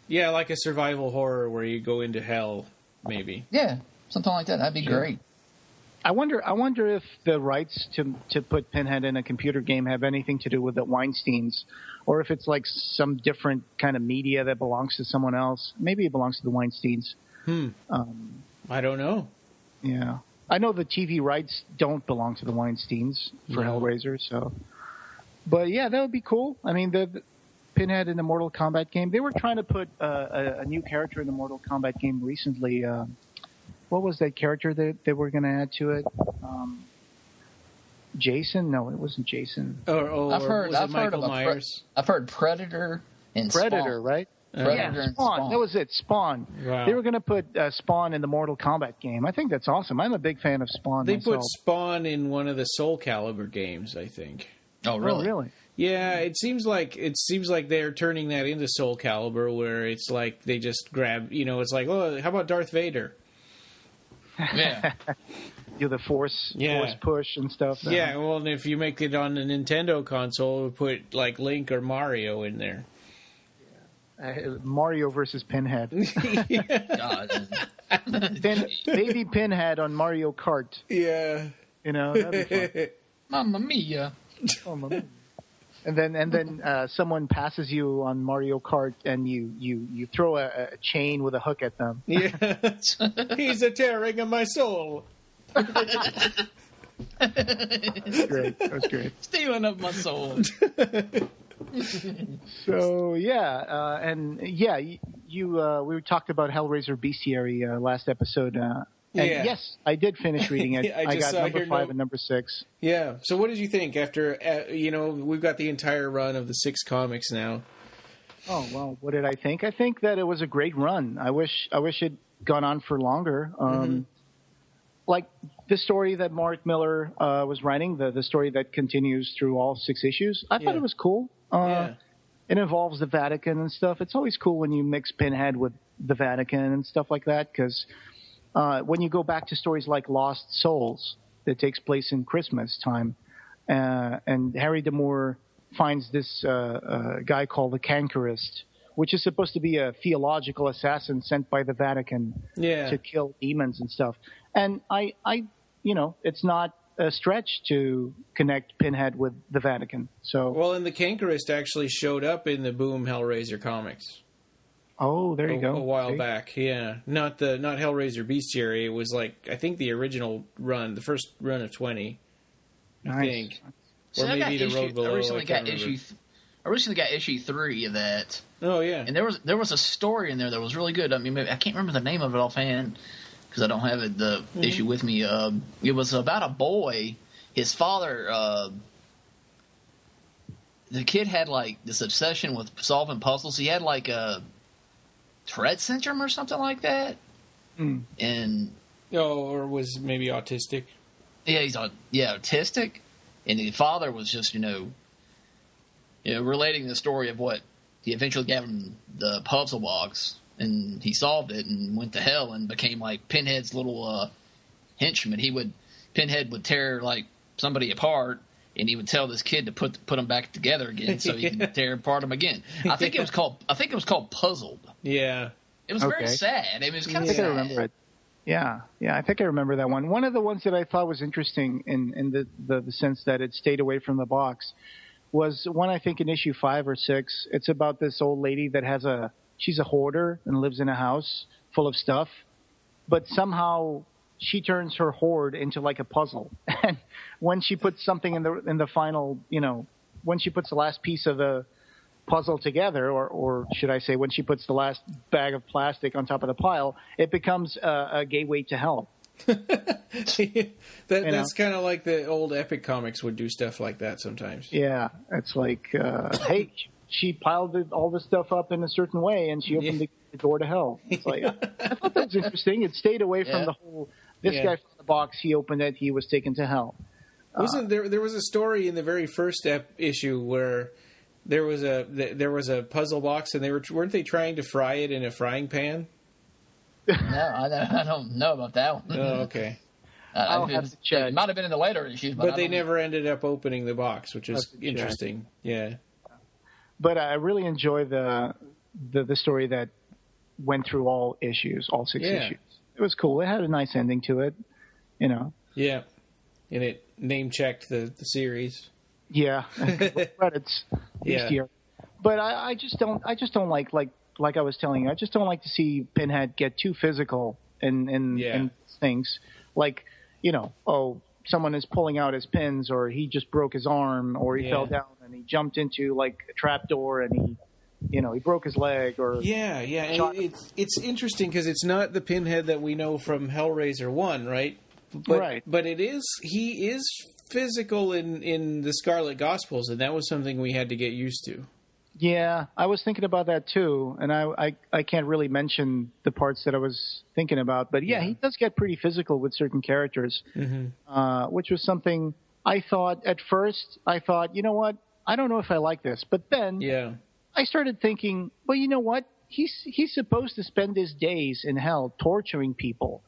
Yeah, like a survival horror where you go into hell, maybe. Yeah, something like that. That'd be great. I wonder if the rights to put Pinhead in a computer game have anything to do with the Weinsteins, or if it's like some different kind of media that belongs to someone else. Maybe it belongs to the Weinsteins. I don't know. Yeah. I know the TV rights don't belong to the Weinsteins for Hellraiser, so. But yeah, that would be cool. I mean, the Pinhead in the Mortal Kombat game. They were trying to put a new character in the Mortal Kombat game recently. What was that character that they were going to add to it? Jason? No, it wasn't Jason. I've heard Myers? I've heard Predator and Predator, Spawn. Right? Predator and Spawn. That was it, Spawn. Wow. They were going to put Spawn in the Mortal Kombat game. I think that's awesome. I'm a big fan of Spawn They myself. put Spawn in one of the Soul Calibur games, I think. Oh, really? Oh, really? Yeah, it seems like they're turning that into Soul Calibur, where it's like they just grab, it's like, how about Darth Vader? Yeah. Do the force push and stuff. Yeah, well, and if you make it on the Nintendo console, we'll put like Link or Mario in there. Mario versus Pinhead. God. Baby Pinhead on Mario Kart. Yeah. That'd be fun. Mamma mia. Oh, mamma mia. And then someone passes you on Mario Kart, and you throw a chain with a hook at them. Yeah, he's a tearing of my soul. That was great. Stealing of my soul. So we talked about Hellraiser Bestiary last episode. Yes, I did finish reading it. I got number 5 and number 6. Yeah. So what did you think after, we've got the entire run of the 6 comics now? Oh, well, what did I think? I think that it was a great run. I wish it'd gone on for longer. Like the story that Mark Miller was writing, the story that continues through all 6 issues, I thought it was cool. It involves the Vatican and stuff. It's always cool when you mix Pinhead with the Vatican and stuff like that, because when you go back to stories like Lost Souls that takes place in Christmas time, and Harry D'Amour finds this guy called the Cankerist, which is supposed to be a theological assassin sent by the Vatican to kill demons and stuff. And I it's not a stretch to connect Pinhead with the Vatican. So well, and the Cankerist actually showed up in the Boom Hellraiser comics. Oh, there you go. A while back, yeah. Not Hellraiser Bestiary. It was like, I think the original run, the first run of 20. Nice. I think. Or maybe the Road Below. I recently got issue 3 of that. Oh, yeah. And there was a story in there that was really good. I mean, I can't remember the name of it offhand because I don't have the issue with me. It was about a boy. His father, the kid had like this obsession with solving puzzles. He had like a Tourette syndrome or something like that. And or was maybe autistic. Yeah, he's autistic. And the father was just, relating the story of what he eventually gave him the puzzle box, and he solved it and went to hell and became like Pinhead's little henchman. Pinhead would tear like somebody apart, and he would tell this kid to put them back together again so he could tear apart them again. I think it was called Puzzled. Yeah, it was very sad. It was kind of sad. I remember it. Yeah, I think I remember that one. One of the ones that I thought was interesting in the sense that it stayed away from the box was one, I think, in issue 5 or 6. It's about this old lady that has a she's a hoarder and lives in a house full of stuff, but somehow she turns her hoard into like a puzzle. And when she puts something in the final, when she puts the last piece of the puzzle together, or should I say when she puts the last bag of plastic on top of the pile, it becomes a gateway to hell. That's kind of like the old Epic comics would do stuff like that sometimes. Yeah, it's like, hey, she piled all the stuff up in a certain way, and she opened the door to hell. It's like, I thought that was interesting. It stayed away from the whole, this guy found the box, he opened it, he was taken to hell. Wasn't there was a story in the very first issue where there was a puzzle box, and weren't they trying to fry it in a frying pan? No, I don't know about that one. Oh, okay. I'll have to check. It might have been in the later issues, but they never ended up opening the box, which is interesting. Yeah. But I really enjoy the story that went through all issues, all 6 issues. It was cool. It had a nice ending to it, Yeah, and it name-checked the series. Yeah, credits. Yeah. But I just don't like I was telling you, I just don't like to see Pinhead get too physical in things. Like, someone is pulling out his pins, or he just broke his arm, or he fell down and he jumped into like a trapdoor and he broke his leg, or and it's interesting because it's not the Pinhead that we know from Hellraiser 1, right? But he is physical in the Scarlet Gospels, and that was something we had to get used to. Yeah, I was thinking about that too, and I can't really mention the parts that I was thinking about, but he does get pretty physical with certain characters, which was something I thought at first. I thought, you know what, I don't know if I like this, but then I started thinking, well, you know what, he's supposed to spend his days in hell torturing people,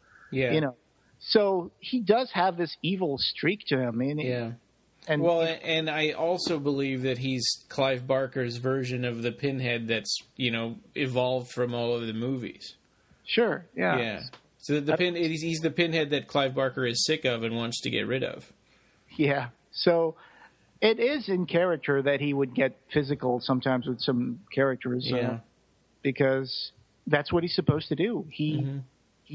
so he does have this evil streak to him, And I also believe that he's Clive Barker's version of the Pinhead that's, evolved from all of the movies. Sure, yeah. Yeah. So he's the Pinhead that Clive Barker is sick of and wants to get rid of. Yeah. So it is in character that he would get physical sometimes with some characters. Because that's what he's supposed to do. He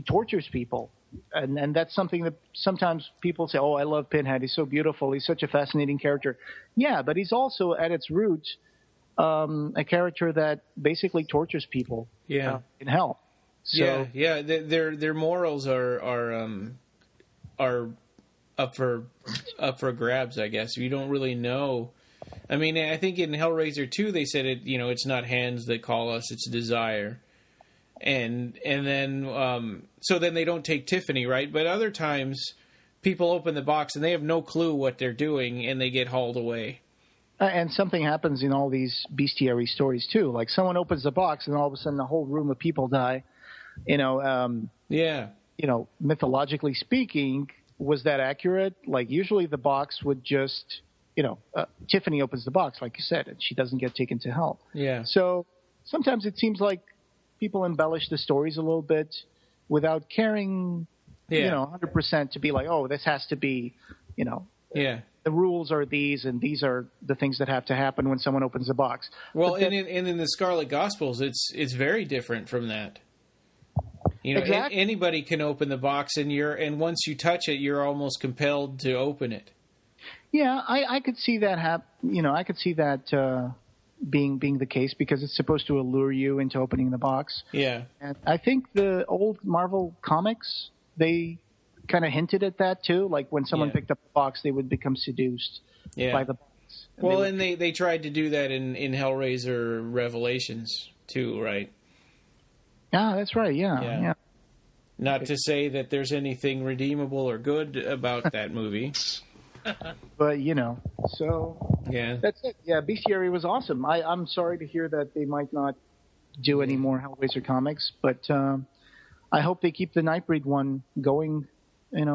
tortures people. And that's something that sometimes people say, oh, I love Pinhead. He's so beautiful. He's such a fascinating character. Yeah, but he's also at its root a character that basically tortures people in hell. So, their morals are up for grabs, I guess. You don't really know. I mean, I think in Hellraiser 2 they said it. It's not hands that call us; it's desire. And then so then they don't take Tiffany, right? But other times people open the box and they have no clue what they're doing and they get hauled away. And something happens in all these bestiary stories too. Like someone opens the box and all of a sudden a whole room of people die. Mythologically speaking, was that accurate? Like usually the box would just, Tiffany opens the box, like you said, and she doesn't get taken to hell. Yeah. So sometimes it seems like people embellish the stories a little bit without caring, 100% to be like, oh, this has to be, the rules are these, and these are the things that have to happen when someone opens a box. Well, and in the Scarlet Gospels, it's very different from that. Exactly. Anybody can open the box, and once you touch it, you're almost compelled to open it. Yeah, I could see that I could see that being the case because it's supposed to allure you into opening the box. Yeah. And I think the old Marvel comics, they kind of hinted at that too. Like when someone picked up the box, they would become seduced by the box. And they tried to do that in Hellraiser Revelations too, right? Yeah, that's right. Yeah. Not to say that there's anything redeemable or good about that movie. But, so that's it. Yeah, Bestiary was awesome. I'm sorry to hear that they might not do any more Hellraiser comics, but I hope they keep the Nightbreed one going,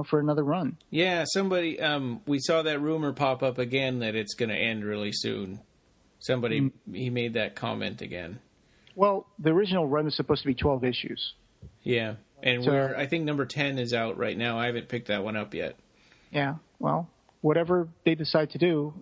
for another run. Yeah, somebody, we saw that rumor pop up again that it's going to end really soon. Somebody, he made that comment again. Well, the original run was supposed to be 12 issues. Yeah, and I think number 10 is out right now. I haven't picked that one up yet. Yeah, well, whatever they decide to do,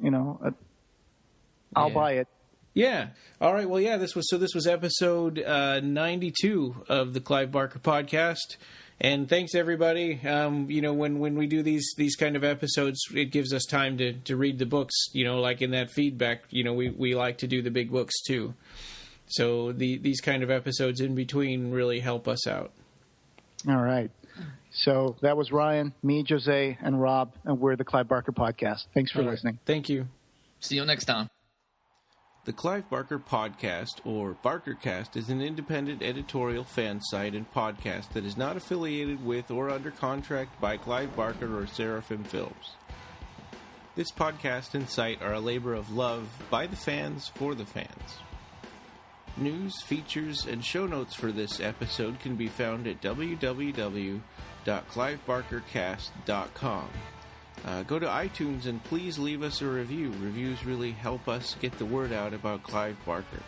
I'll buy it. Yeah. All right. Well, yeah. This was episode 92 of the Clive Barker Podcast, and thanks everybody. When we do these kind of episodes, it gives us time to read the books. Like in that feedback, we like to do the big books too. So these kind of episodes in between really help us out. All right. So that was Ryan, me, Jose, and Rob, and we're the Clive Barker Podcast. Thanks for listening. Thank you. See you next time. The Clive Barker Podcast, or BarkerCast, is an independent editorial fan site and podcast that is not affiliated with or under contract by Clive Barker or Seraphim Films. This podcast and site are a labor of love by the fans for the fans. News, features, and show notes for this episode can be found at www.clivebarkercast.com. Go to iTunes and please leave us a review. Reviews really help us get the word out about Clive Barker.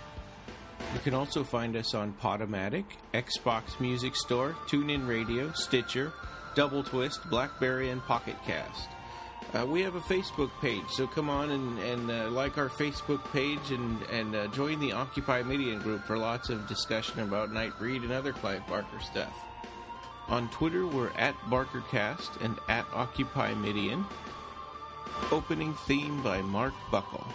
You can also find us on Podomatic, Xbox Music Store, TuneIn Radio, Stitcher, Doubletwist, Blackberry, and Pocketcast. We have a Facebook page, so come on and like our Facebook page and join the Occupy Midian group for lots of discussion about Nightbreed and other Clive Barker stuff. On Twitter, we're at BarkerCast and at Occupy Midian. Opening theme by Mark Buckle.